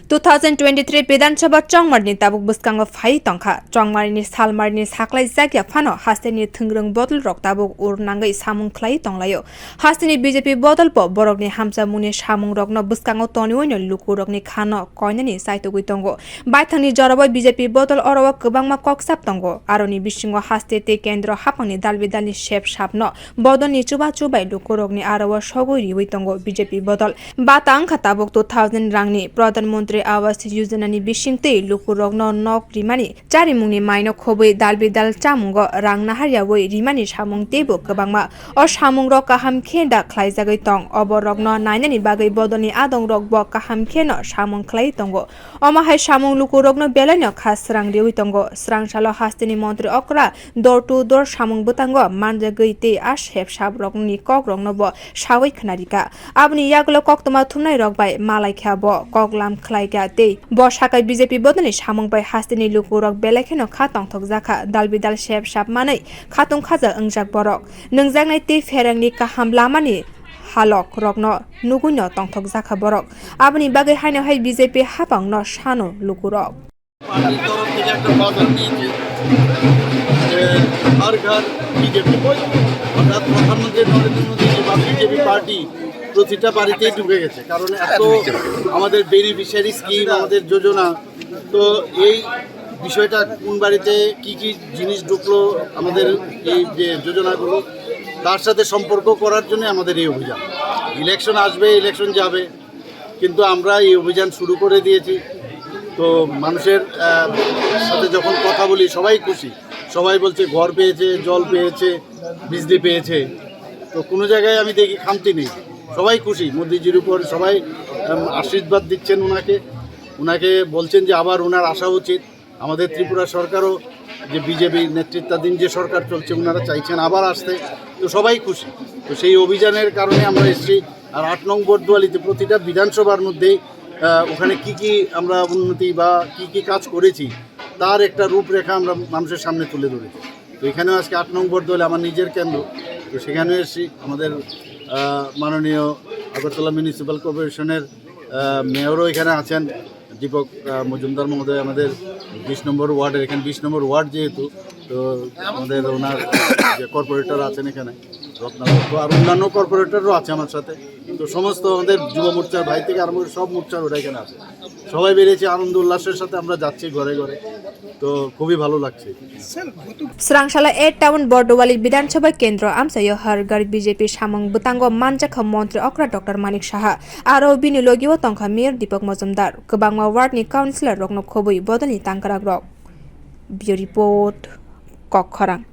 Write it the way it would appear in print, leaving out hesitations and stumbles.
2023 Vidansabha Chongmarni tabuk buskango phai tongkha Chongmarni salmarni saklai zakya phano hasteni thungrung bodol rok tabuk urnangai samung khlai tonglayo hasteni BJP bodol po borokni hamsa muni samung rokno buskango toniwoino luku rokni khano koinani saitogui tongo baithangni jarabai BJP bodol orowa kwbangma koksap tongo aroni bisingo hastete kendro hapangni dalbidalni shep sapno bodolni chuba chubai luku rokni arawa sogoi riwi tongo BJP bodol batang khatabuk 2000 rangni प्रधानमन्त्री आवास योजनानि बिसिंगते लुकु रग्न नक रिमानि चारिमुंनि माइनो खोबै दालबिदाल चामुंग रां नाहारियावै रिमानि सामुं तेबो गोबांमा अ सामुं रक काहाम खेदा ख्लाइजागै तं अब रग्न नायनानि बागै बदलनि आदं रग ब काहाम खेन सामुं ख्लाइ तंगो अमाहाय सामुं लुकु रग्न बेलाइन खा स्रां रेवि तंगो स्रां सालो हस्तेनि मन्त्री okra door to door सामुं बुतांगो मानजागै ते आस हेब साब रग्ननि कक रग्न ब सावै खनारिका आबनि यागलो कक्तमा थुमनाय रगबाय मालाइखा ब कगलाम खलाइका ते बसाkai BJP bodolनि samungbai hasteni luku rok belekheno khatong thokjaka dalbidal shep sap manai khatung khaja ongjak borok nungjaknai te ferangni kaham lamani halok rokno nuguino tongthokjaka borok aboni bagai haino hai BJP hapangno sano luku rok हर घर BJP অর্থাৎ প্রধানমন্ত্রী নরেন্দ্র মোদী বা BJP party প্রতিটা বাড়িতেই ঢুকে গেছে কারণ এত আমাদের বেনিফিশিয়ারি স্কিম আমাদের যোজনা তো এই বিষয়টা কোন বাড়িতে কি কি জিনিস ঢুকলো আমাদের এই যে যোজনাগুলো তার সাথে সম্পর্ক করার জন্য আমাদের এই অভিযান ইলেকশন আসবে ইলেকশন যাবে কিন্তু আমরা এই অভিযান শুরু করে দিয়েছি তো মানুষের সাথে যখন কথা বলি সবাই খুশি সবাই বলছে ঘর পেয়েছে জল পেয়েছে বিজলি পেয়েছে তো কোনো জায়গায় আমি দেখি খামতি নেই সবাই খুশি মোদিজির উপর সবাই আশীর্বাদ দিচ্ছেন ওনাকে বলছেন যে আবার ওনার আসা উচিত আমাদের ত্রিপুরা সরকারও যে বিজেপি নেতৃত্বাধীন যে সরকার চলছে ওনারা চাইছেন আবার আসতে তো সবাই খুশি তো সেই অভিযানের কারণে আমরা এসেছি আর 8 নং বর্দওয়ালিতে প্রতিটা বিধানসভার মধ্যেই ওখানে কি আমরা উন্নতি বা কি কাজ করেছি তার একটা রূপরেখা আমরা মানুষের সামনে তুলে ধরেছি তো এখানেও আজকে 8 নং বর্দওয়ালি আমার নিজের কেন্দ্র তো সেখানেও এসেছি আমাদের মাননীয় আগরতলা মিউনিসিপ্যাল কর্পোরেশনের মেয়রও এখানে আছেন দীপক মজুমদার মহোদয় আমাদের 20 নম্বর ওয়ার্ডের এখানে 20 নম্বর ওয়ার্ড যেহেতু তো আমাদের ওনার যে কর্পোরেটর আছেন এখানে রত্নাগর আর অন্যান্য কর্পোরেটরও আছে আমার সাথে তো সমস্ত আমাদের যুব মোর্চার ভাই থেকে আরম্ভ করে সব মোর্চার ওরা এখানে আছে সবাই বেরিয়েছে আনন্দ উল্লাসের সাথে আমরা যাচ্ছি ঘরে ঘরে তো খুবই ভালো লাগছে Swrang 8 টাউন বর্ডওয়ালি বিধানসভা কেন্দ্র আমচাio হরগার BJP samung butango manjak মন্ত্রী okra Dr. Manik Saha aro bini logi o tongkha mayor Dipak Majumdar kwbangma wardni councilor rokno khobui bodolni tangkrak rok bio report Kokkhorang